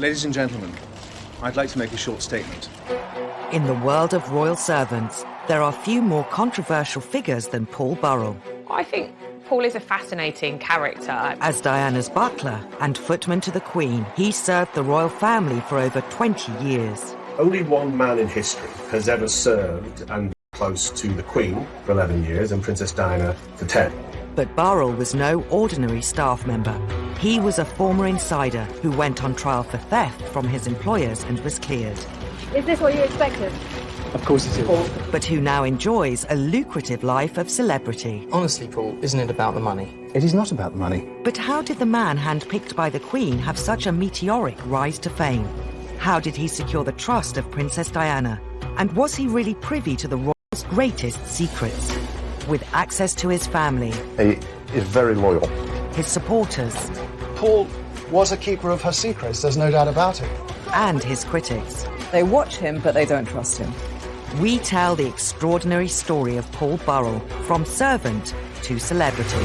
Ladies and gentlemen, I'd like to make a short statement. In the world of royal servants, there are few more controversial figures than Paul Burrell. I think Paul is a fascinating character. As Diana's butler and footman to the Queen, he served the royal family for over 20 years. Only one man in history has ever served and been close to the Queen for 11 years and Princess Diana for 10. But Burrell was no ordinary staff member. He was a former insider who went on trial for theft from his employers and was cleared. Is this what you expected? Of course it is. But who now enjoys a lucrative life of celebrity. Honestly, Paul, isn't it about the money? It is not about the money. But how did the man handpicked by the Queen have such a meteoric rise to fame? How did he secure the trust of Princess Diana? And was he really privy to the royals' greatest secrets? With access to his family, He is very loyal. his supporters, Paul was a keeper of her secrets, there's no doubt about it. and his critics. They watch him, but they don't trust him. We tell the extraordinary story of Paul Burrell, from servant to celebrity.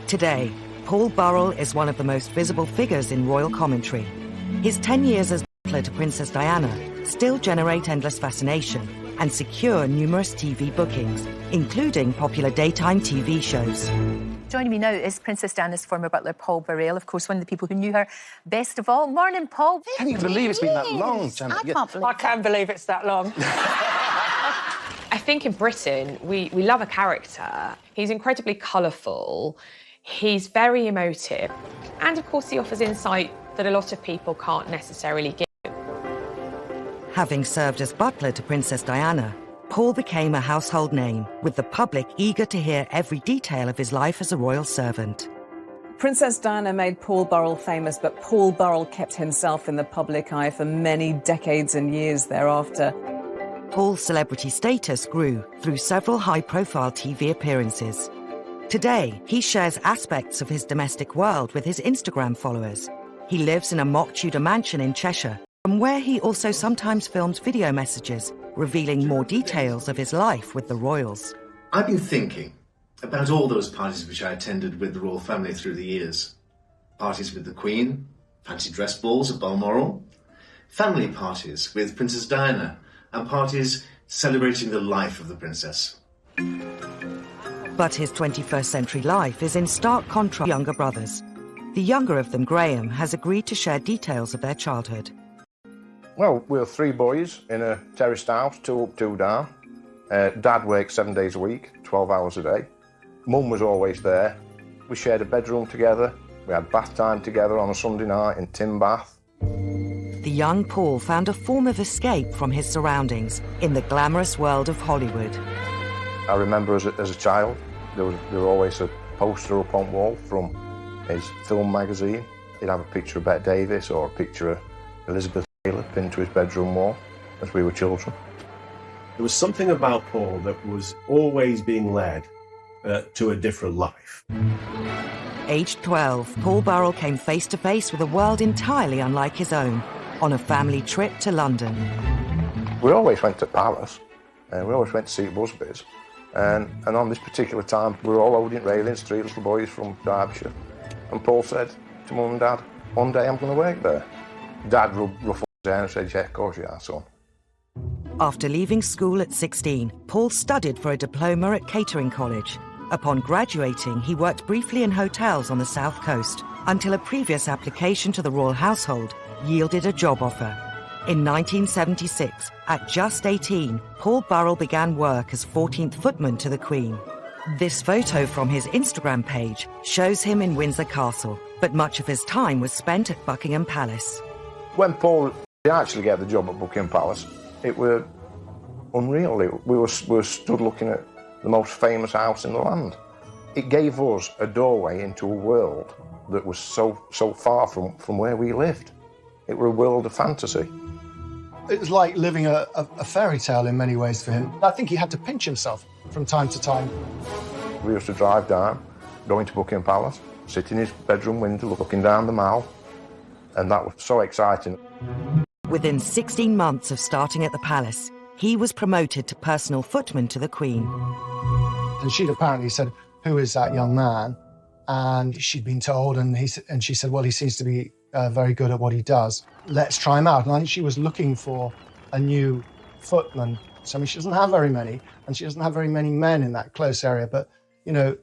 Today, Paul Burrell is one of the most visible figures in royal commentary. His 10 years as butler to Princess Diana still generate endless fascination and secure numerous TV bookings, including popular daytime TV shows. Joining me now is Princess Diana's former butler, Paul Burrell, of course, one of the people who knew her best of all. Morning, Paul. Can you believe it's been that long, Janet? I can't believe it's that long. I think in Britain, we love a character. He's incredibly colourful. He's very emotive. And, of course, he offers insight that a lot of people can't necessarily give. Having served as butler to Princess Diana, Paul became a household name, with the public eager to hear every detail of his life as a royal servant. Princess Diana made Paul Burrell famous, but Paul Burrell kept himself in the public eye for many decades and years thereafter. Paul's celebrity status grew through several high-profile TV appearances. Today, he shares aspects of his domestic world with his Instagram followers. He lives in a mock Tudor mansion in Cheshire, from where he also sometimes films video messages revealing more details of his life with the royals. I've been thinking about all those parties which I attended with the royal family through the years. Parties with the Queen, fancy dress balls at Balmoral, family parties with Princess Diana, and parties celebrating the life of the princess. But his 21st century life is in stark contrast to younger brothers. The younger of them, Graham, has agreed to share details of their childhood. Well, we were 3 boys in a terraced house, 2 up, 2 down. Dad worked 7 days a week, 12 hours a day. Mum was always there. We shared a bedroom together. We had bath time together on a Sunday night in Tim Bath. The young Paul found a form of escape from his surroundings in the glamorous world of Hollywood. I remember as a child, there was always a poster up on wall from his film magazine. He'd have a picture of Bette Davis or a picture of Elizabeth Taylor pinned to his bedroom wall as we were children. There was something about Paul that was always being led to a different life. Aged 12, Paul Burrell came face to face with a world entirely unlike his own on a family trip to London. We always went to Paris, and we always went to see Busby's. And on this particular time, we were all holding railings, 3 little boys from Derbyshire. And Paul said to Mum and Dad, one day I'm going to work there. Dad ruffled his hair and said, yeah, of course you are, son. After leaving school at 16, Paul studied for a diploma at Catering College. Upon graduating, he worked briefly in hotels on the south coast until a previous application to the royal household yielded a job offer. In 1976, at just 18, Paul Burrell began work as 14th footman to the Queen. This photo from his Instagram page shows him in Windsor Castle, but much of his time was spent at Buckingham Palace. When Paul actually got the job at Buckingham Palace, it was unreal. We were stood looking at the most famous house in the land. It gave us a doorway into a world that was so far from where we lived. It was a world of fantasy. It was like living a fairy tale in many ways for him. I think he had to pinch himself from time to time. We used to drive down, going to Buckingham Palace, sit in his bedroom window looking down the Mall, and that was so exciting. Within 16 months of starting at the palace, he was promoted to personal footman to the Queen. And she'd apparently said, who is that young man? and she'd been told, and she said, well, he seems to be very good at what he does. Let's try him out. And I think she was looking for a new footman. So, I mean, she doesn't have very many, and she doesn't have very many men in that close area. But, you know,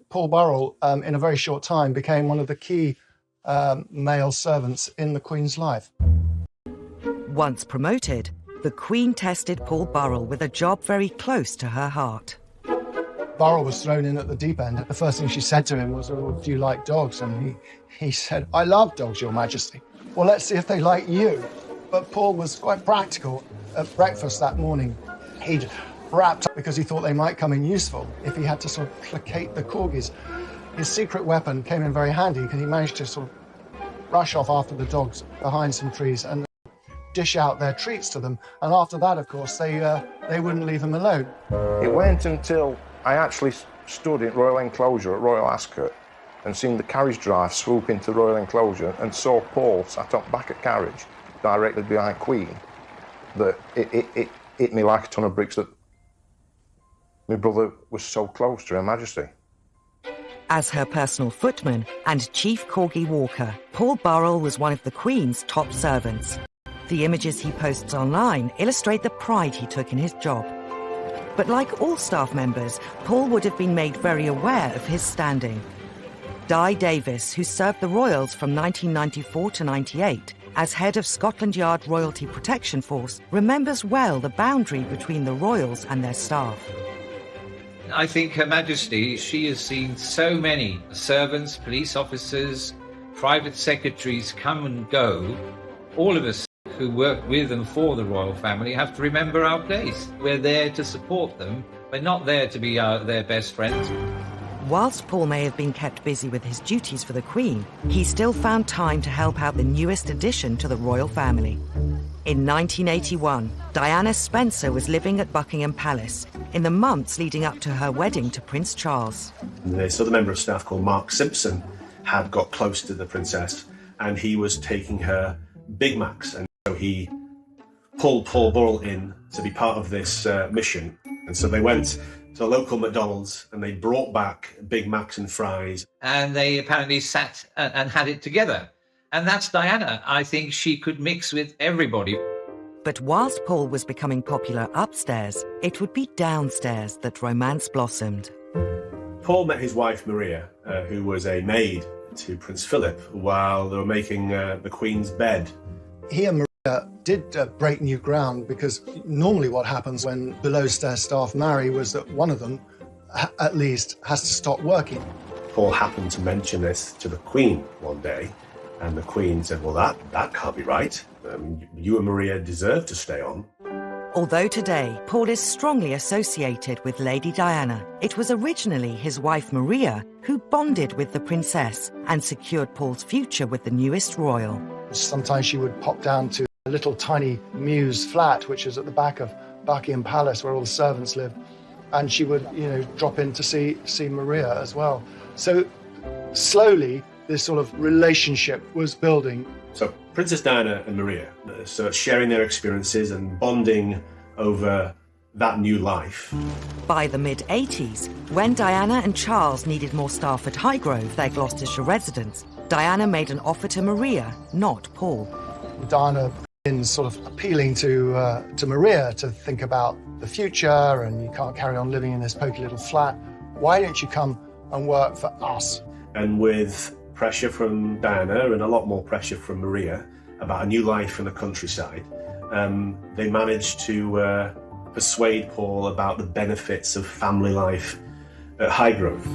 Paul Burrell, in a very short time, became one of the key male servants in the Queen's life. Once promoted, the Queen tested Paul Burrell with a job very close to her heart. Burrell was thrown in at the deep end. The first thing she said to him was, oh, do you like dogs? And he said, I love dogs, Your Majesty. Well, let's see if they like you. But Paul was quite practical. At breakfast that morning, he'd wrapped up because he thought they might come in useful if he had to sort of placate the corgis. His secret weapon came in very handy because he managed to sort of rush off after the dogs behind some trees and dish out their treats to them. And after that, of course, they wouldn't leave him alone. It went until I actually stood in Royal Enclosure at Royal Ascot and seen the carriage drive swoop into Royal Enclosure and saw Paul sat up back at carriage directly behind Queen, that it hit me like a ton of bricks that my brother was so close to Her Majesty. As her personal footman and chief corgi walker, Paul Burrell was one of the Queen's top servants. The images he posts online illustrate the pride he took in his job. But like all staff members, Paul would have been made very aware of his standing. Di Davis, who served the Royals from 1994 to 98 as head of Scotland Yard Royalty Protection Force, remembers well the boundary between the Royals and their staff. I think Her Majesty, she has seen so many servants, police officers, private secretaries come and go. All of us who work with and for the royal family have to remember our place. We're there to support them. We're not there to be their best friends. Whilst Paul may have been kept busy with his duties for the Queen, he still found time to help out the newest addition to the royal family. In 1981, Diana Spencer was living at Buckingham Palace in the months leading up to her wedding to Prince Charles. This other member of staff called Mark Simpson had got close to the princess, and he was taking her Big Macs, and so he pulled Paul Burrell in to be part of this mission. And so they went to a local McDonald's and they brought back Big Macs and fries. And they apparently sat and had it together. And that's Diana. I think she could mix with everybody. But whilst Paul was becoming popular upstairs, it would be downstairs that romance blossomed. Paul met his wife Maria, who was a maid to Prince Philip, while they were making the Queen's bed. He and Maria did break new ground, because normally what happens when below-stairs staff marry was that one of them, at least, has to stop working. Paul happened to mention this to the Queen one day, and the Queen said, well, that can't be right. You and Maria deserve to stay on. Although today Paul is strongly associated with Lady Diana, it was originally his wife Maria who bonded with the princess and secured Paul's future with the newest royal. Sometimes she would pop down to a little tiny mews flat, which is at the back of Buckingham Palace, where all the servants live, and she would, drop in to see Maria as well. So slowly, this sort of relationship was building. So Princess Diana and Maria, so sharing their experiences and bonding over that new life. By the mid-80s, when Diana and Charles needed more staff at Highgrove, their Gloucestershire residence, Diana made an offer to Maria, not Paul. Diana in sort of appealing to Maria to think about the future, and you can't carry on living in this poky little flat. Why don't you come and work for us? And with pressure from Diana and a lot more pressure from Maria about a new life in the countryside, they managed to persuade Paul about the benefits of family life at Highgrove.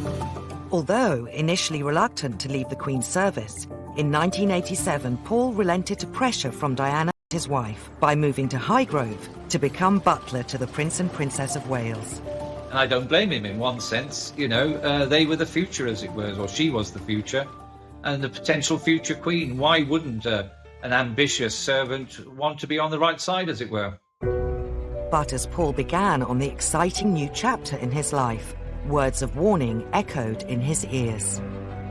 Although initially reluctant to leave the Queen's service, in 1987 Paul relented to pressure from Diana and his wife by moving to Highgrove to become butler to the Prince and Princess of Wales. And I don't blame him in one sense. They were the future, as it were, or she was the future, and the potential future Queen. Why wouldn't an ambitious servant want to be on the right side, as it were? But as Paul began on the exciting new chapter in his life, words of warning echoed in his ears.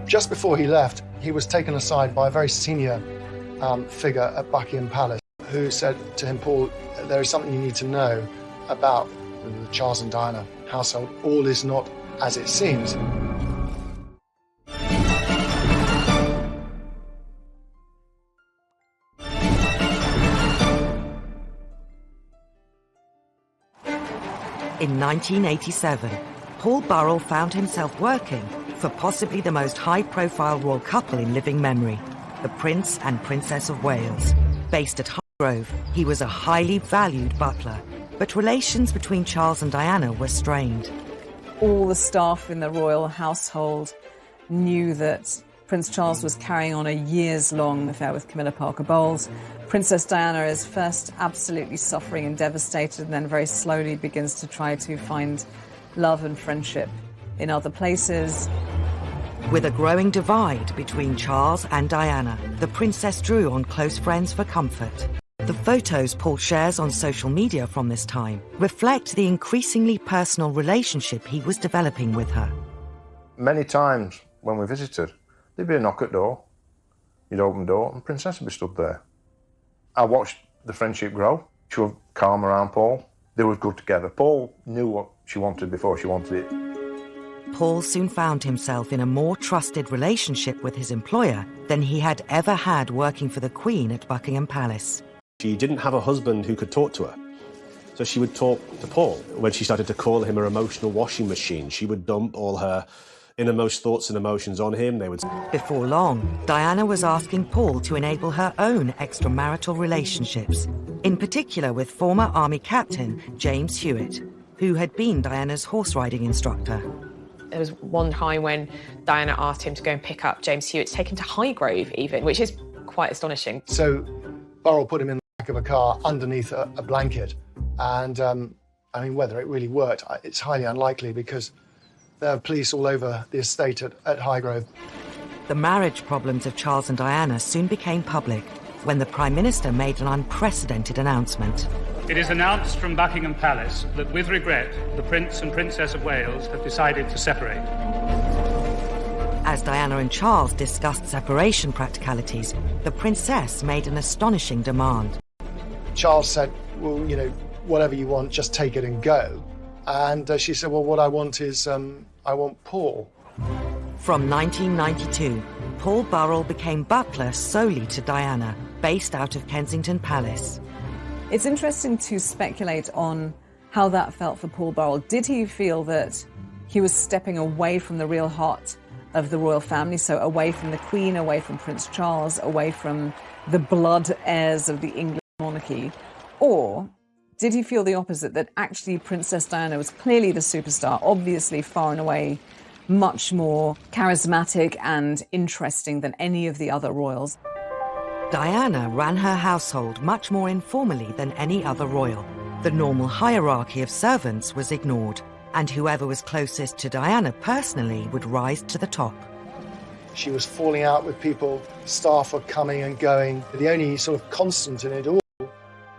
Just before he left, he was taken aside by a very senior figure at Buckingham Palace who said to him, Paul, there is something you need to know about the Charles and Diana household. All is not as it seems. In 1987, Paul Burrell found himself working for possibly the most high-profile royal couple in living memory, the Prince and Princess of Wales. Based at Highgrove, he was a highly valued butler, but relations between Charles and Diana were strained. All the staff in the royal household knew that Prince Charles was carrying on a years-long affair with Camilla Parker Bowles. Princess Diana is first absolutely suffering and devastated, and then very slowly begins to try to find love and friendship in other places. With a growing divide between Charles and Diana, the princess drew on close friends for comfort. The photos Paul shares on social media from this time reflect the increasingly personal relationship he was developing with her. Many times when we visited, there'd be a knock at the door. You'd open the door and Princess would be stood there. I watched the friendship grow. She was calm around Paul. They were good together. Paul knew what she wanted before she wanted it. Paul soon found himself in a more trusted relationship with his employer than he had ever had working for the Queen at Buckingham Palace. She didn't have a husband who could talk to her. So she would talk to Paul. When she started to call him her emotional washing machine, she would dump all her innermost thoughts and emotions on him. Before long, Diana was asking Paul to enable her own extramarital relationships, in particular with former Army Captain James Hewitt, who had been Diana's horse riding instructor. There was one time when Diana asked him to go and pick up James Hewitt, to take him to Highgrove even, which is quite astonishing. So Burrell put him in the back of a car underneath a blanket, and I mean, whether it really worked, it's highly unlikely because there are police all over the estate at Highgrove. The marriage problems of Charles and Diana soon became public when the Prime Minister made an unprecedented announcement. It is announced from Buckingham Palace that, with regret, the Prince and Princess of Wales have decided to separate. As Diana and Charles discussed separation practicalities, the Princess made an astonishing demand. Charles said, well, you know, whatever you want, just take it and go. And she said, well, what I want is, I want Paul. From 1992, Paul Burrell became butler solely to Diana, based out of Kensington Palace. It's interesting to speculate on how that felt for Paul Burrell. Did he feel that he was stepping away from the real heart of the royal family, so away from the Queen, away from Prince Charles, away from the blood heirs of the English monarchy? Or did he feel the opposite, that actually Princess Diana was clearly the superstar, obviously far and away much more charismatic and interesting than any of the other royals? Diana ran her household much more informally than any other royal. The normal hierarchy of servants was ignored, and whoever was closest to Diana personally would rise to the top. She was falling out with people, staff were coming and going. The only sort of constant in it all,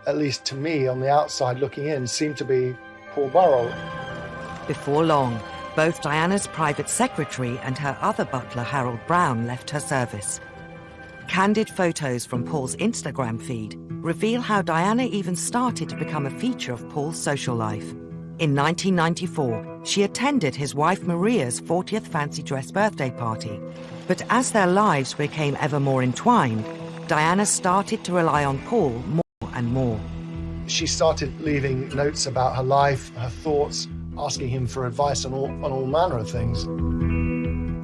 at least to me on the outside looking in, seemed to be Paul Burrell. Before long, both Diana's private secretary and her other butler, Harold Brown, left her service. Candid photos from Paul's Instagram feed reveal how Diana even started to become a feature of Paul's social life. In 1994, she attended his wife Maria's 40th fancy dress birthday party. But as their lives became ever more entwined, Diana started to rely on Paul more and more. She started leaving notes about her life, her thoughts, asking him for advice on all manner of things.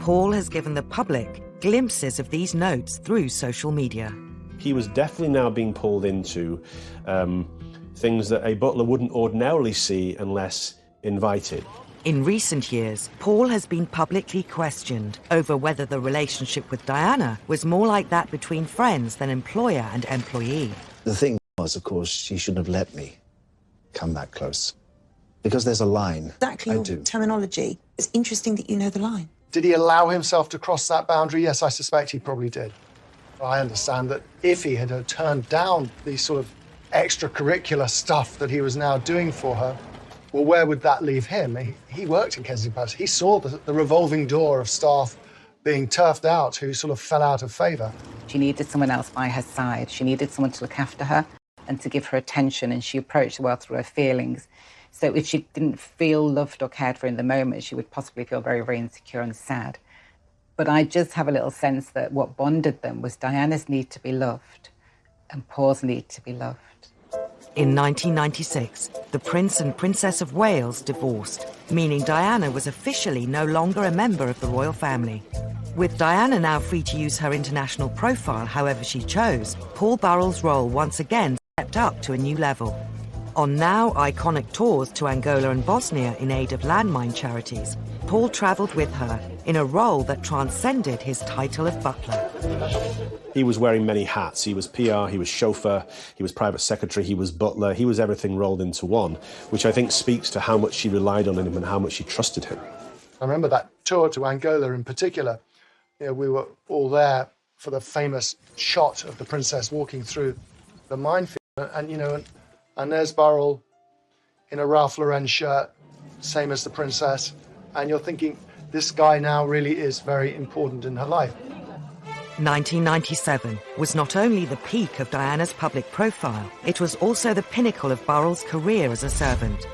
Paul has given the public glimpses of these notes through social media. He was definitely now being pulled into things that a butler wouldn't ordinarily see unless invited. In recent years, Paul has been publicly questioned over whether the relationship with Diana was more like that between friends than employer and employee. The thing was, of course, she shouldn't have let me come that close. Because there's a line. Exactly your terminology. It's interesting that you know the line. Did he allow himself to cross that boundary? Yes, I suspect he probably did. I understand that if he had turned down the sort of extracurricular stuff that he was now doing for her, well, where would that leave him? He worked in Kensington Palace. He saw the revolving door of staff being turfed out who sort of fell out of favour. She needed someone else by her side. She needed someone to look after her and to give her attention, and she approached the world through her feelings. So if she didn't feel loved or cared for in the moment, she would possibly feel very, very insecure and sad. But I just have a little sense that what bonded them was Diana's need to be loved and Paul's need to be loved. In 1996, the Prince and Princess of Wales divorced, meaning Diana was officially no longer a member of the royal family. With Diana now free to use her international profile however she chose, Paul Burrell's role once again stepped up to a new level. On now iconic tours to Angola and Bosnia in aid of landmine charities, Paul travelled with her in a role that transcended his title of butler. He was wearing many hats. He was PR, he was chauffeur, he was private secretary, he was butler, he was everything rolled into one, which I think speaks to how much she relied on him and how much she trusted him. I remember that tour to Angola in particular. You know, we were all there for the famous shot of the princess walking through the minefield, and there's Burrell in a Ralph Lauren shirt, same as the princess, and you're thinking, this guy now really is very important in her life. 1997 was not only the peak of Diana's public profile, it was also the pinnacle of Burrell's career as a servant.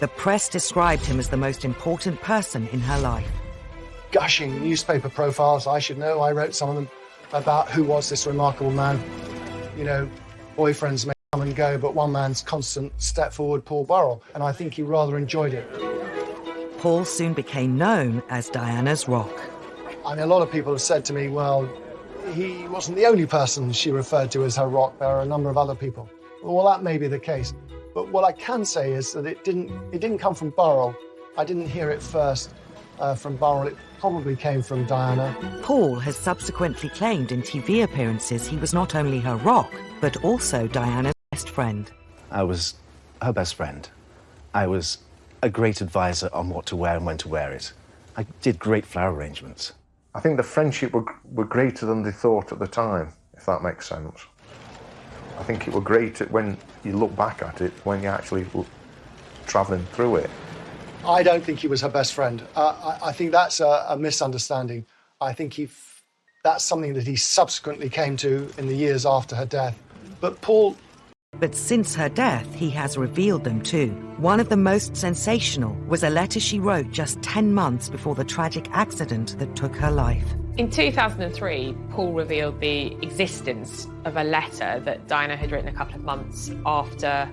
The press described him as the most important person in her life. Gushing newspaper profiles, I should know, I wrote some of them, about who was this remarkable man. You know, boyfriends may come and go, but one man's constant step forward, Paul Burrell, and I think he rather enjoyed it. Paul soon became known as Diana's rock. I mean, a lot of people have said to me, well, he wasn't the only person she referred to as her rock. There are a number of other people. Well, that may be the case. But what I can say is that it didn't come from Burrell. I didn't hear it first from Burrell. It probably came from Diana. Paul has subsequently claimed in TV appearances he was not only her rock, but also Diana's best friend. I was her best friend. I was a great advisor on what to wear and when to wear it. I did great flower arrangements. I think the friendship were greater than they thought at the time, if that makes sense. I think it were great when you look back at it, when you're actually travelling through it. I don't think he was her best friend. I think that's a misunderstanding. I think that's something that he subsequently came to in the years after her death. But since her death, he has revealed them too. One of the most sensational was a letter she wrote just 10 months before the tragic accident that took her life. In 2003, Paul revealed the existence of a letter that Diana had written a couple of months after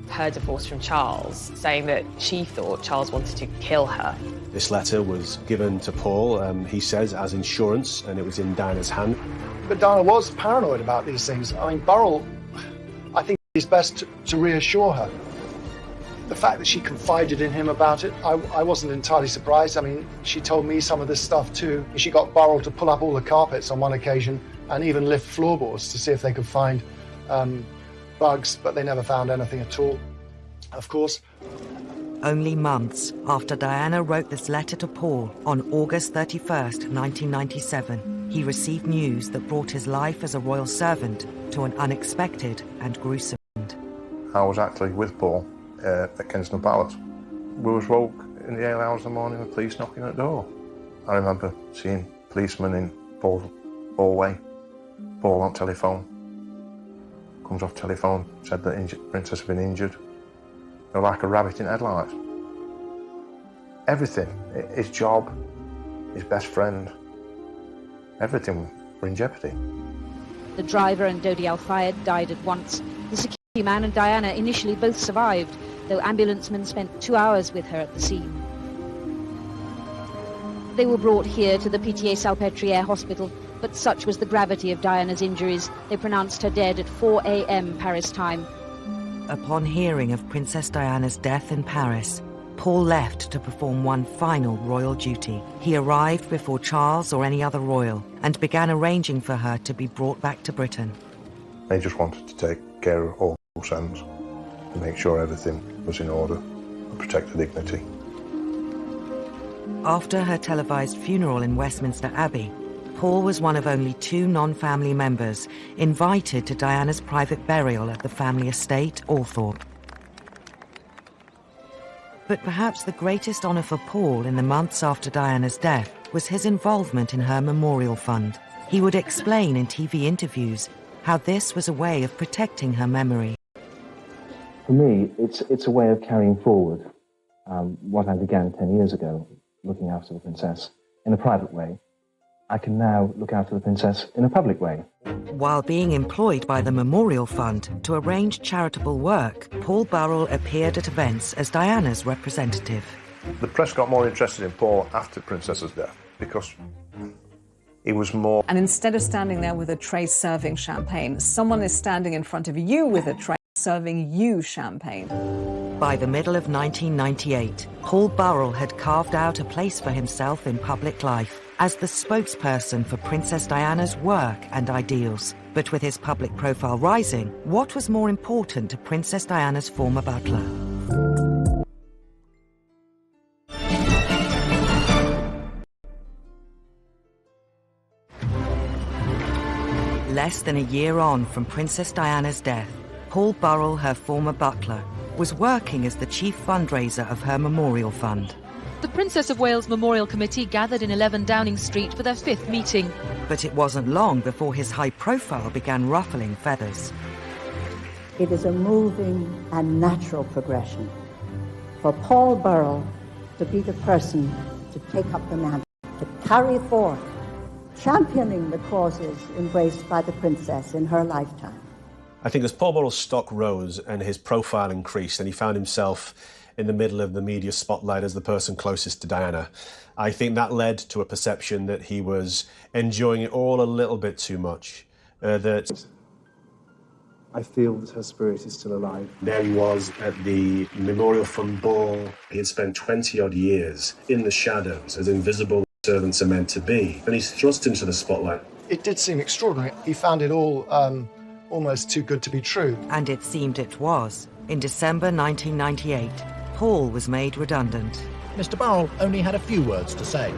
her divorce from Charles, saying that she thought Charles wanted to kill her. This letter was given to Paul, he says, as insurance, and it was in Diana's hand. But Diana was paranoid about these things. I mean, Burrell, I think it's best to reassure her. The fact that she confided in him about it, I wasn't entirely surprised. I mean, she told me some of this stuff too. She got Burrell to pull up all the carpets on one occasion and even lift floorboards to see if they could find bugs, but they never found anything at all, of course. Only months after Diana wrote this letter to Paul on August 31st, 1997, he received news that brought his life as a royal servant to an unexpected and gruesome end. I was actually with Paul at Kensington Palace. We was woke in the early hours of the morning with police knocking at the door. I remember seeing policemen in Paul's hallway. Paul on telephone. Comes off telephone, said that the princess had been injured. They were like a rabbit in headlights. Everything, his job, his best friend, everything were in jeopardy. The driver and Dodi Al-Fayed died at once. The security man and Diana initially both survived, though ambulancemen spent 2 hours with her at the scene. They were brought here to the Pitié-Salpêtrière hospital, but such was the gravity of Diana's injuries, they pronounced her dead at 4 a.m. Paris time. Upon hearing of Princess Diana's death in Paris, Paul left to perform one final royal duty. He arrived before Charles or any other royal and began arranging for her to be brought back to Britain. They just wanted to take care of all ends and make sure everything was in order and protect her dignity. After her televised funeral in Westminster Abbey, Paul was one of only 2 non-family members invited to Diana's private burial at the family estate, Althorpe. But perhaps the greatest honour for Paul in the months after Diana's death was his involvement in her memorial fund. He would explain in TV interviews how this was a way of protecting her memory. For me, it's a way of carrying forward what I began 10 years ago, looking after the princess in a private way. I can now look after the princess in a public way. While being employed by the Memorial Fund to arrange charitable work, Paul Burrell appeared at events as Diana's representative. The press got more interested in Paul after Princess's death because he was more... And instead of standing there with a tray serving champagne, someone is standing in front of you with a tray serving you champagne. By the middle of 1998, Paul Burrell had carved out a place for himself in public life as the spokesperson for Princess Diana's work and ideals. But with his public profile rising, what was more important to Princess Diana's former butler? Less than a year on from Princess Diana's death, Paul Burrell, her former butler, was working as the chief fundraiser of her memorial fund. The Princess of Wales Memorial Committee gathered in 11 Downing Street for their 5th meeting. But it wasn't long before his high profile began ruffling feathers. It is a moving and natural progression for Paul Burrell to be the person to take up the mantle, to carry forth, championing the causes embraced by the Princess in her lifetime. I think as Paul Burrell's stock rose and his profile increased and he found himself in the middle of the media spotlight as the person closest to Diana, I think that led to a perception that he was enjoying it all a little bit too much. That I feel that her spirit is still alive. There he was at the Memorial Fund ball. He had spent 20-odd years in the shadows, as invisible as servants are meant to be, and he's thrust into the spotlight. It did seem extraordinary. He found it all almost too good to be true. And it seemed it was. In December 1998, Paul was made redundant. Mr. Burrell only had a few words to say.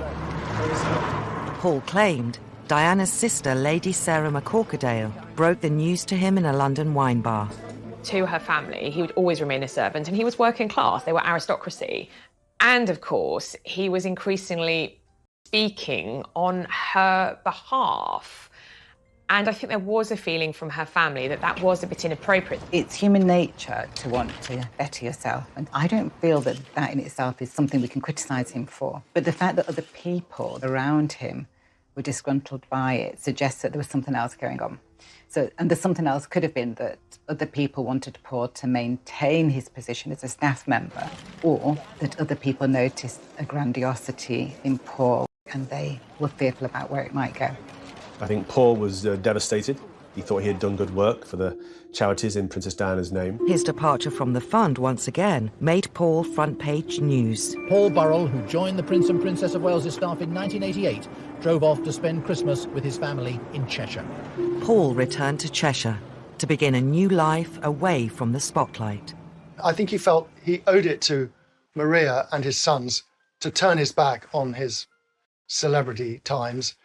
Paul claimed Diana's sister, Lady Sarah McCorkadale, broke the news to him in a London wine bar. To her family, he would always remain a servant, and he was working class. They were aristocracy. And, of course, he was increasingly speaking on her behalf. And I think there was a feeling from her family that that was a bit inappropriate. It's human nature to want to better yourself, and I don't feel that that in itself is something we can criticise him for. But the fact that other people around him were disgruntled by it suggests that there was something else going on. And the something else could have been that other people wanted Paul to maintain his position as a staff member, or that other people noticed a grandiosity in Paul and they were fearful about where it might go. I think Paul was devastated. He thought he had done good work for the charities in Princess Diana's name. His departure from the fund once again made Paul front-page news. Paul Burrell, who joined the Prince and Princess of Wales' staff in 1988, drove off to spend Christmas with his family in Cheshire. Paul returned to Cheshire to begin a new life away from the spotlight. I think he felt he owed it to Maria and his sons to turn his back on his celebrity times.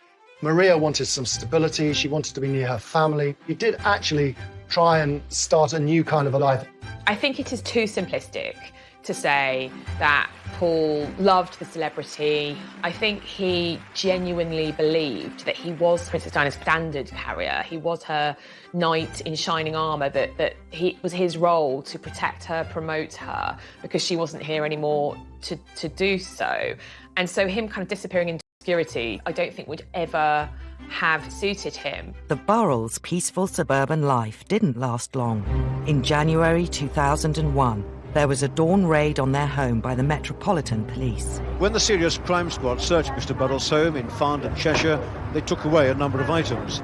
Maria wanted some stability. She wanted to be near her family. He did actually try and start a new kind of a life. I think it is too simplistic to say that Paul loved the celebrity. I think he genuinely believed that he was Princess Diana's standard carrier. He was her knight in shining armour, that it was his role to protect her, promote her, because she wasn't here anymore to do so. And so him kind of disappearing into obscurity, I don't think would ever have suited him. The Burrells' peaceful suburban life didn't last long. In January 2001, there was a dawn raid on their home by the Metropolitan Police. When the Serious Crime Squad searched Mr. Burrell's home in Farnham and Cheshire, they took away a number of items.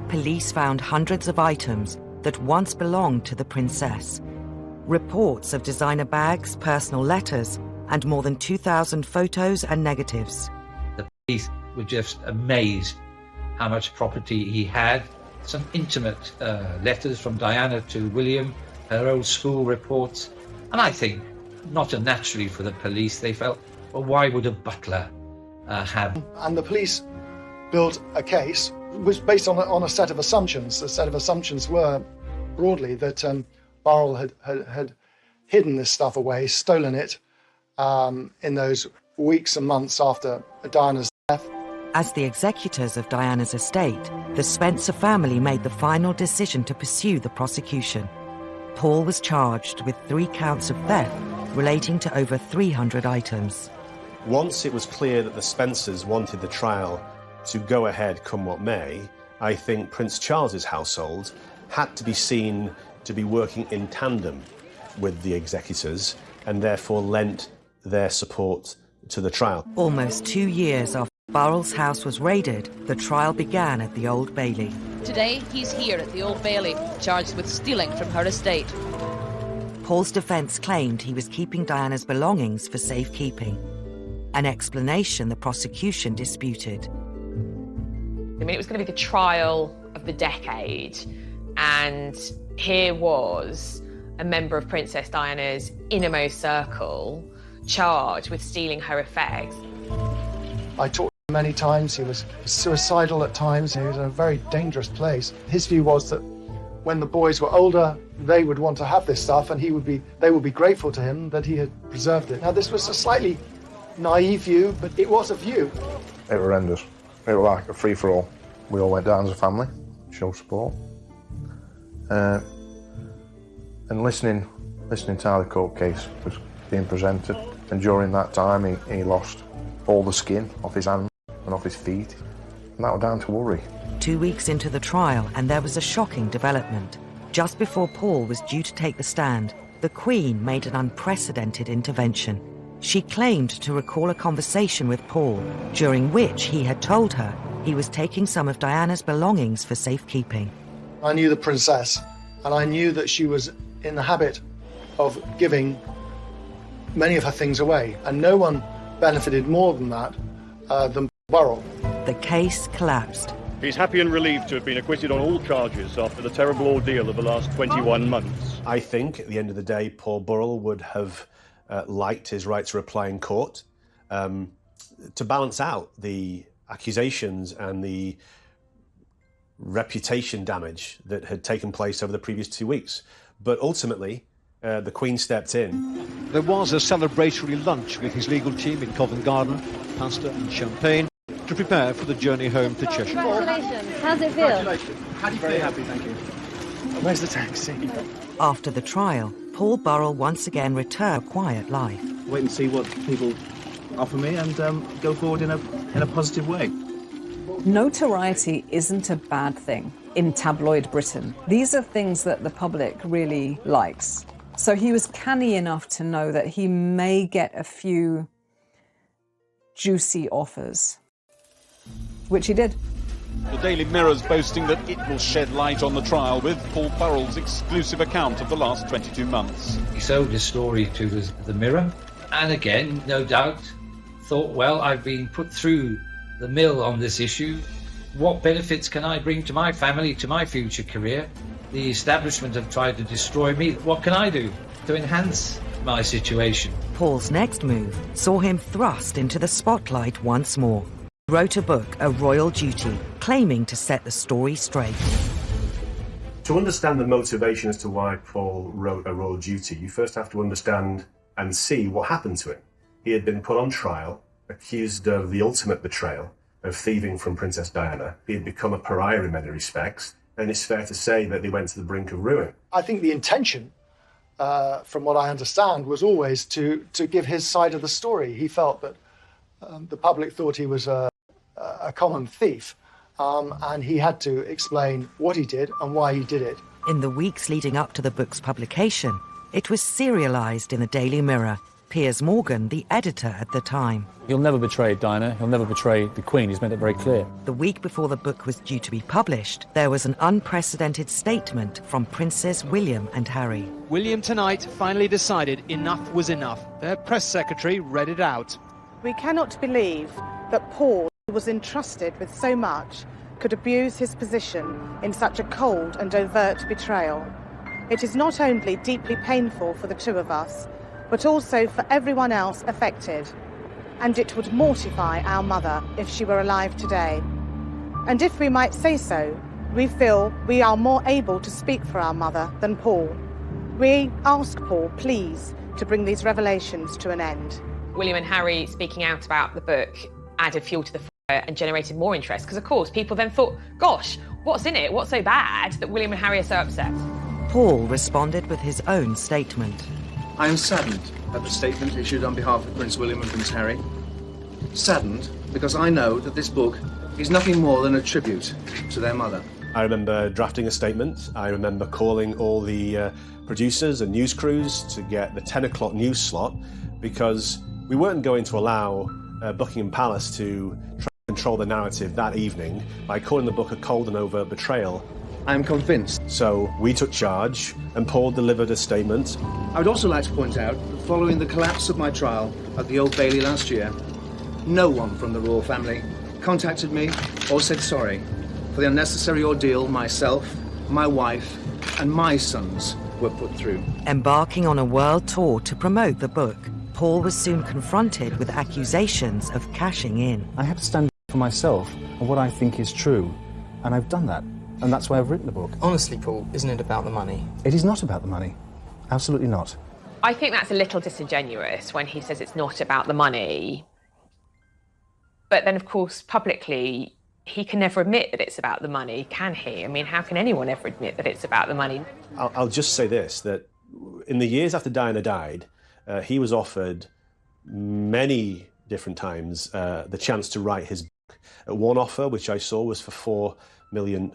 Police found hundreds of items that once belonged to the princess. Reports of designer bags, personal letters, and more than 2,000 photos and negatives. The police were just amazed how much property he had. Some intimate letters from Diana to William, her old school reports. And I think, not unnaturally for the police, they felt, well, why would a butler have? And the police built a case which was based on a set of assumptions. The set of assumptions were, broadly, that Burrell had hidden this stuff away, stolen it, in those weeks and months after Diana's death. As the executors of Diana's estate, the Spencer family made the final decision to pursue the prosecution. Paul was charged with 3 counts of theft relating to over 300 items. Once it was clear that the Spencers wanted the trial to go ahead come what may, I think Prince Charles's household had to be seen to be working in tandem with the executors and therefore lent their support to the trial. Almost 2 years after Burrell's house was raided, the trial began at the Old Bailey. Today, he's here at the Old Bailey, charged with stealing from her estate. Paul's defence claimed he was keeping Diana's belongings for safekeeping, an explanation the prosecution disputed. I mean, it was going to be the trial of the decade, and here was a member of Princess Diana's innermost circle charged with stealing her effects. I talked to him many times. He was suicidal at times. He was in a very dangerous place. His view was that when the boys were older, they would want to have this stuff, and they would be grateful to him that he had preserved it. Now, this was a slightly naive view, but it was a view. It was horrendous. It was like a free-for-all. We all went down as a family, show support. And listening to how the court case was being presented, and during that time he lost all the skin off his hands and off his feet, and that was down to worry. 2 weeks into the trial, and there was a shocking development. Just before Paul was due to take the stand, the Queen made an unprecedented intervention. She claimed to recall a conversation with Paul, during which he had told her he was taking some of Diana's belongings for safekeeping. I knew the princess, and I knew that she was in the habit of giving many of her things away, and no one benefited more than that than Burrell. The case collapsed. He's happy and relieved to have been acquitted on all charges after the terrible ordeal of the last 21 months. I think, at the end of the day, Paul Burrell would have liked his right to reply in court to balance out the accusations and the reputation damage that had taken place over the previous 2 weeks. But ultimately, the Queen stepped in. There was a celebratory lunch with his legal team in Covent Garden, pasta and champagne, to prepare for the journey home to Cheshire. Congratulations. How's it feel? How do you feel? Very happy, thank you. Where's the taxi? After the trial, Paul Burrell once again returned to a quiet life. Wait and see what people offer me and go forward in a positive way. Notoriety isn't a bad thing in tabloid Britain. These are things that the public really likes. So he was canny enough to know that he may get a few juicy offers, which he did. The Daily Mirror's boasting that it will shed light on the trial with Paul Burrell's exclusive account of the last 22 months. He sold his story to the Mirror, and again, no doubt, thought, well, I've been put through the mill on this issue. What benefits can I bring to my family, to my future career? The establishment have tried to destroy me. What can I do to enhance my situation? Paul's next move saw him thrust into the spotlight once more. He wrote a book, A Royal Duty, claiming to set the story straight. To understand the motivation as to why Paul wrote A Royal Duty, you first have to understand and see what happened to him. He had been put on trial, accused of the ultimate betrayal, of thieving from Princess Diana. He had become a pariah in many respects, and it's fair to say that they went to the brink of ruin. I think the intention, from what I understand, was always to give his side of the story. He felt that the public thought he was a common thief, and he had to explain what he did and why he did it. In the weeks leading up to the book's publication, it was serialised in the Daily Mirror. Piers Morgan, the editor at the time. He'll never betray Diana, he'll never betray the Queen, he's made it very clear. The week before the book was due to be published, there was an unprecedented statement from Princes William and Harry. William tonight finally decided enough was enough. Their press secretary read it out. We cannot believe that Paul, who was entrusted with so much, could abuse his position in such a cold and overt betrayal. It is not only deeply painful for the two of us, but also for everyone else affected. And it would mortify our mother if she were alive today. And if we might say so, we feel we are more able to speak for our mother than Paul. We ask Paul, please, to bring these revelations to an end. William and Harry speaking out about the book added fuel to the fire and generated more interest, because of course people then thought, gosh, what's in it? What's so bad that William and Harry are so upset? Paul responded with his own statement. I am saddened at the statement issued on behalf of Prince William and Prince Harry. Saddened because I know that this book is nothing more than a tribute to their mother. I remember drafting a statement. I remember calling all the producers and news crews to get the 10 o'clock news slot, because we weren't going to allow Buckingham Palace to try to control the narrative that evening by calling the book a cold and overt betrayal. I'm convinced. So we took charge and Paul delivered a statement. I would also like to point out that following the collapse of my trial at the Old Bailey last year, no one from the royal family contacted me or said sorry for the unnecessary ordeal myself, my wife, and my sons were put through. Embarking on a world tour to promote the book, Paul was soon confronted with accusations of cashing in. I have to stand up for myself and what I think is true, and I've done that, and that's why I've written the book. Honestly, Paul, isn't it about the money? It is not about the money. Absolutely not. I think that's a little disingenuous when he says it's not about the money. But then, of course, publicly, he can never admit that it's about the money, can he? I mean, how can anyone ever admit that it's about the money? I'll just say this, that in the years after Diana died, he was offered many different times the chance to write his book. One offer, which I saw, was for $4 million.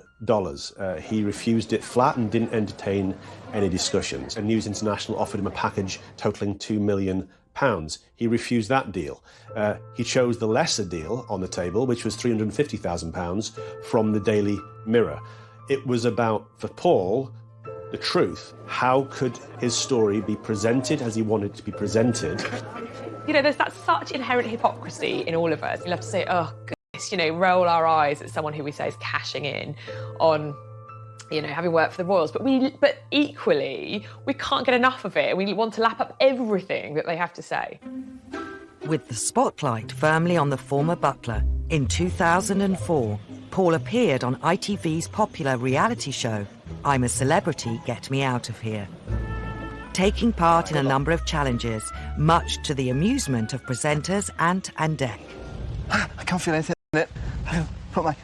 He refused it flat and didn't entertain any discussions. And News International offered him a package totalling £2 million. He refused that deal. He chose the lesser deal on the table, which was £350,000 from the Daily Mirror. It was about, for Paul, the truth. How could his story be presented as he wanted it to be presented? You know, there's that such inherent hypocrisy in all of us. We love to say, oh, goodness, you know, roll our eyes at someone who we say is cashing in on, you know, having worked for the royals. But equally, we can't get enough of it. We want to lap up everything that they have to say. With the spotlight firmly on the former butler, in 2004, Paul appeared on ITV's popular reality show, I'm a Celebrity, Get Me Out of Here. Taking part in a number of challenges, much to the amusement of presenters Ant and Dec. I can't feel anything in it. I put my...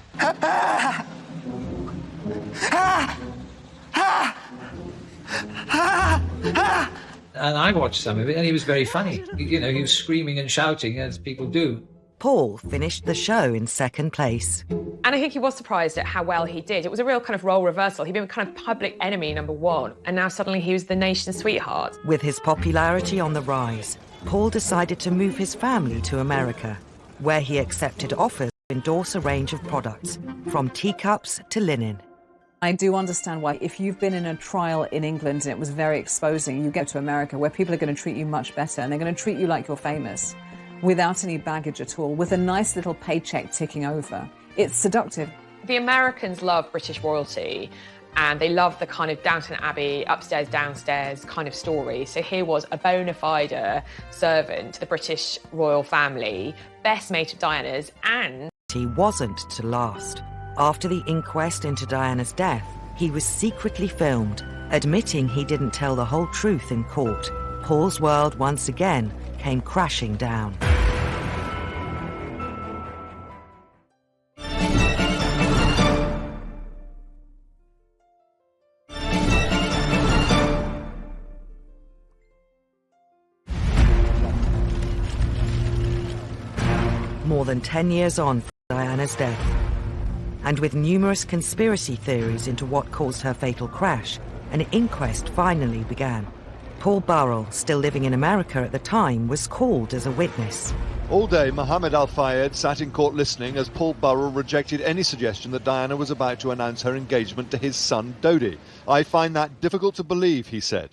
And I watched some of it, and he was very funny. You know, he was screaming and shouting, as people do. Paul finished the show in second place. And I think he was surprised at how well he did. It was a real kind of role reversal. He'd been kind of public enemy #1, and now suddenly he was the nation's sweetheart. With his popularity on the rise, Paul decided to move his family to America, where he accepted offers to endorse a range of products, from teacups to linen. I do understand why, if you've been in a trial in England and it was very exposing, you get to America where people are going to treat you much better and they're going to treat you like you're famous, without any baggage at all, with a nice little paycheck ticking over. It's seductive. The Americans love British royalty, and they love the kind of Downton Abbey, upstairs, downstairs kind of story. So here was a bona fide servant to the British royal family, best mate of Diana's, and... He wasn't to last. After the inquest into Diana's death, he was secretly filmed, admitting he didn't tell the whole truth in court. Paul's world once again came crashing down. More than 10 years on from Diana's death, and with numerous conspiracy theories into what caused her fatal crash, an inquest finally began. Paul Burrell, still living in America at the time, was called as a witness. All day, Mohammed Al-Fayed sat in court listening as Paul Burrell rejected any suggestion that Diana was about to announce her engagement to his son, Dodi. I find that difficult to believe, he said.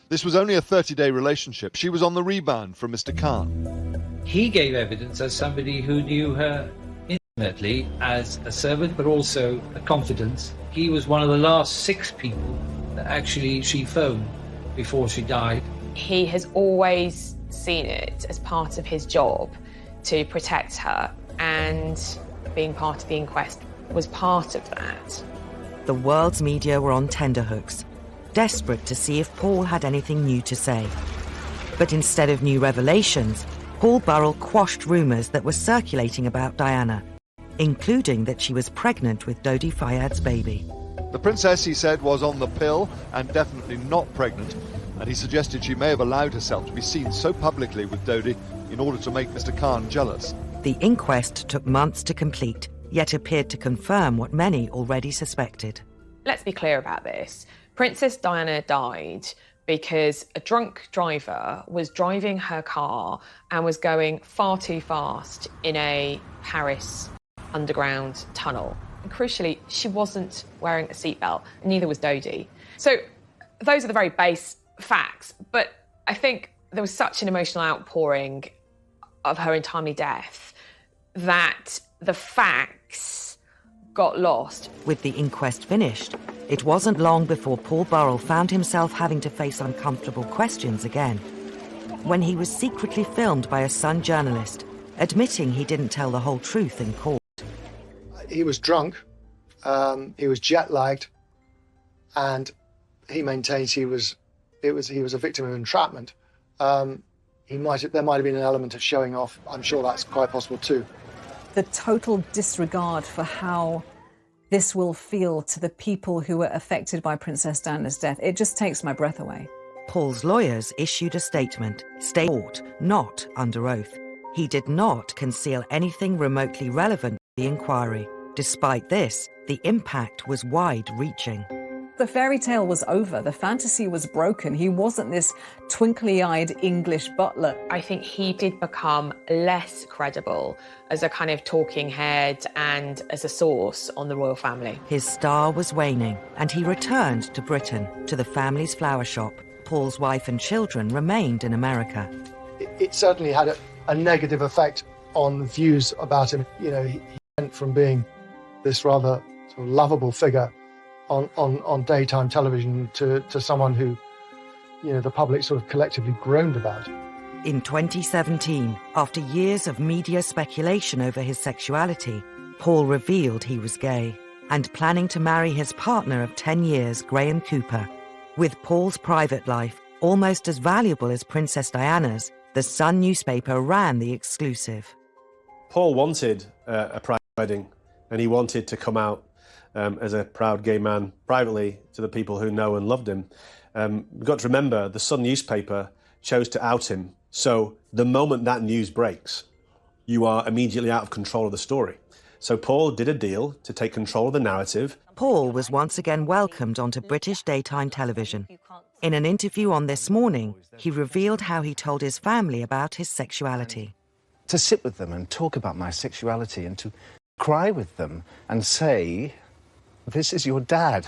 This was only a 30-day relationship. She was on the rebound from Mr. Khan. He gave evidence as somebody who knew her intimately as a servant, but also a confidant. He was one of the last 6 people that actually she phoned before she died. He has always seen it as part of his job to protect her, and being part of the inquest was part of that. The world's media were on tenterhooks, desperate to see if Paul had anything new to say. But instead of new revelations, Paul Burrell quashed rumours that were circulating about Diana, including that she was pregnant with Dodi Fayad's baby. The princess, he said, was on the pill and definitely not pregnant, and he suggested she may have allowed herself to be seen so publicly with Dodi in order to make Mr. Khan jealous. The inquest took months to complete, yet appeared to confirm what many already suspected. Let's be clear about this. Princess Diana died because a drunk driver was driving her car and was going far too fast in a Paris underground tunnel. And crucially, she wasn't wearing a seatbelt, and neither was Dodi. So those are the very base facts, but I think there was such an emotional outpouring of her untimely death that the facts got lost. With the inquest finished, it wasn't long before Paul Burrell found himself having to face uncomfortable questions again. When he was secretly filmed by a Sun journalist, admitting he didn't tell the whole truth in court. He was drunk, he was jet-lagged, and he maintains he was a victim of entrapment. There might have been an element of showing off. I'm sure that's quite possible too. The total disregard for how this will feel to the people who were affected by Princess Diana's death, it just takes my breath away. Paul's lawyers issued a statement, court, not under oath. He did not conceal anything remotely relevant to the inquiry. Despite this, the impact was wide-reaching. The fairy tale was over. The fantasy was broken. He wasn't this twinkly-eyed English butler. I think he did become less credible as a kind of talking head and as a source on the royal family. His star was waning, and he returned to Britain, to the family's flower shop. Paul's wife and children remained in America. It certainly had a negative effect on views about him. You know, he went from being this rather sort of lovable figure on daytime television to someone who, you know, the public sort of collectively groaned about. In 2017, after years of media speculation over his sexuality, Paul revealed he was gay and planning to marry his partner of 10 years, Graham Cooper. With Paul's private life almost as valuable as Princess Diana's, the Sun newspaper ran the exclusive. Paul wanted a private wedding, and he wanted to come out as a proud gay man privately to the people who know and loved him. We've got to remember the Sun newspaper chose to out him. So the moment that news breaks, you are immediately out of control of the story. So Paul did a deal to take control of the narrative. Paul was once again welcomed onto British daytime television. In an interview on This Morning, he revealed how he told his family about his sexuality. To sit with them and talk about my sexuality and to cry with them and say, this is your dad.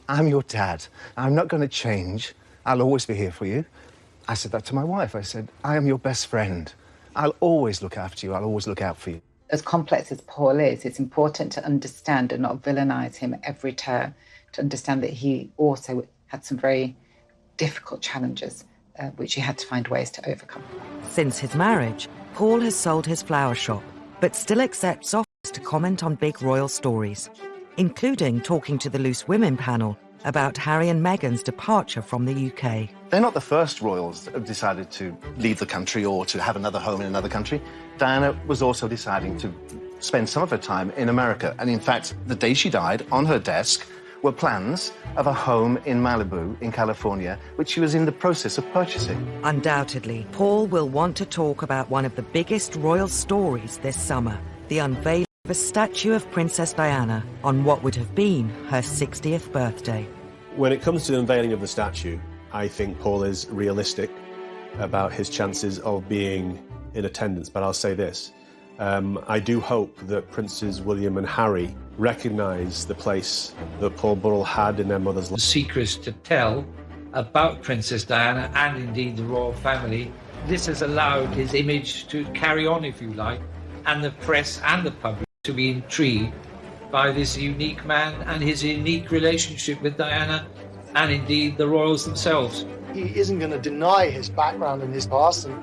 I'm your dad. I'm not going to change. I'll always be here for you. I said that to my wife. I said, I am your best friend. I'll always look after you. I'll always look out for you. As complex as Paul is, it's important to understand and not villainise him at every turn, to understand that he also had some very difficult challenges, which he had to find ways to overcome. Since his marriage, Paul has sold his flower shop, but still accepts offers to comment on big royal stories, including talking to the Loose Women panel about Harry and Meghan's departure from the UK. They're not the first royals that have decided to leave the country or to have another home in another country. Diana was also deciding to spend some of her time in America. And in fact, the day she died, on her desk were plans of a home in Malibu in California, which she was in the process of purchasing. Undoubtedly, Paul will want to talk about one of the biggest royal stories this summer, the unveiling of a statue of Princess Diana on what would have been her 60th birthday. When it comes to the unveiling of the statue, I think Paul is realistic about his chances of being in attendance, but I'll say this. I do hope that Princes William and Harry recognise the place that Paul Burrell had in their mother's life. Secrets to tell about Princess Diana and indeed the royal family. This has allowed his image to carry on, if you like, and the press and the public to be intrigued by this unique man and his unique relationship with Diana and indeed the royals themselves. He isn't going to deny his background and his past, and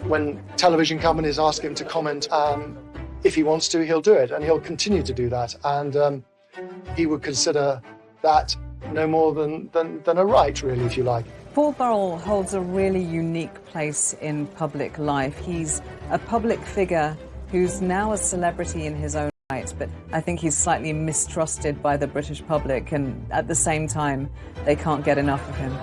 when television companies ask him to comment, if he wants to, he'll do it, and he'll continue to do that, and he would consider that no more than a right, really, if you like. Paul Burrell holds a really unique place in public life. He's a public figure who's now a celebrity in his own right, but I think he's slightly mistrusted by the British public, and at the same time, they can't get enough of him.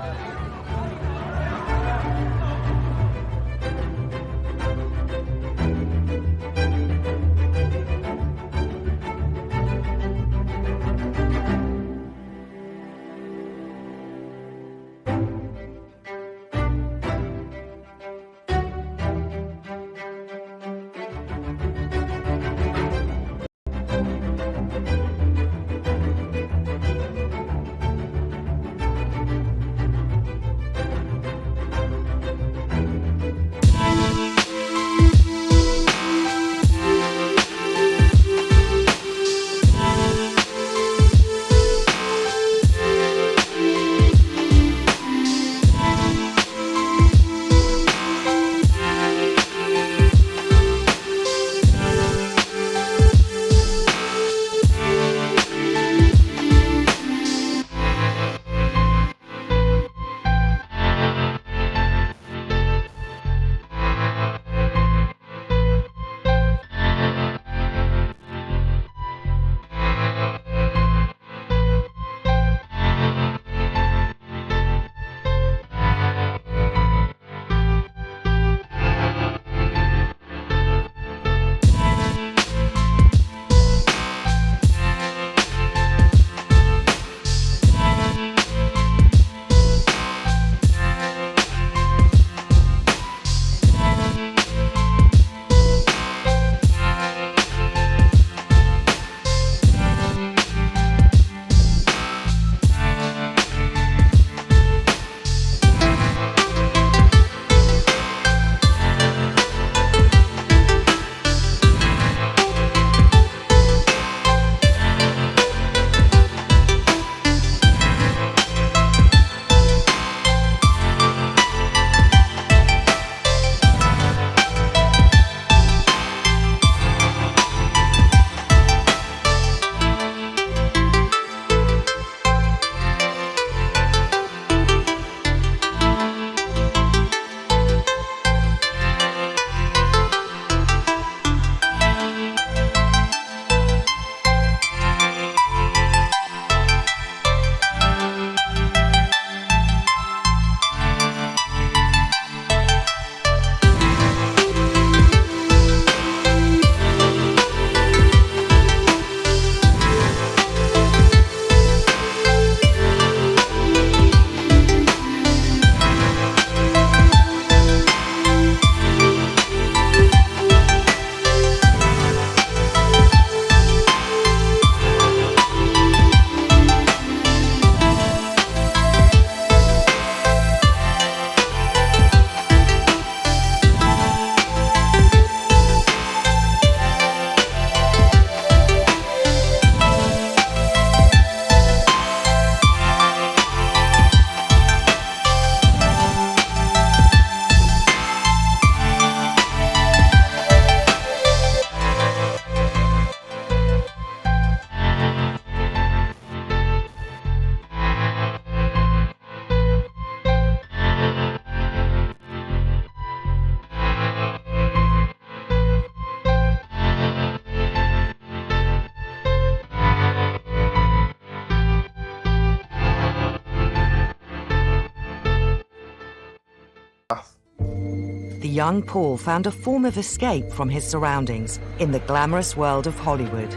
bath. The young Paul found a form of escape from his surroundings in the glamorous world of Hollywood.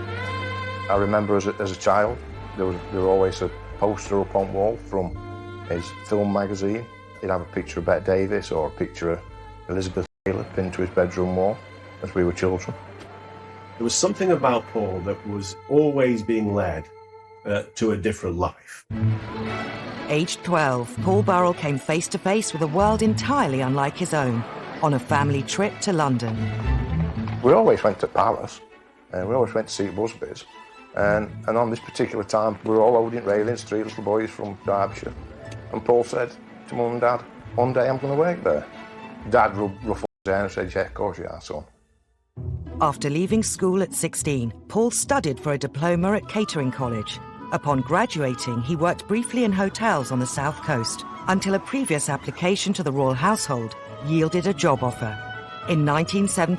I remember as a child, there were always a poster up on wall from his film magazine. He'd have a picture of Bette Davis or a picture of Elizabeth Taylor pinned to his bedroom wall as we were children. There was something about Paul that was always being led to a different life. Aged 12, Paul Burrell came face to face with a world entirely unlike his own on a family trip to London. We always went to Paris, and we always went to see Busby's. And on this particular time, we were all loading railings, three little boys from Derbyshire. And Paul said to Mum and Dad, one day I'm going to work there. Dad ruffled his hair and said, yeah, of course you are, son. After leaving school at 16, Paul studied for a diploma at catering college. Upon graduating, he worked briefly in hotels on the South Coast until a previous application to the royal household yielded a job offer. In 1970,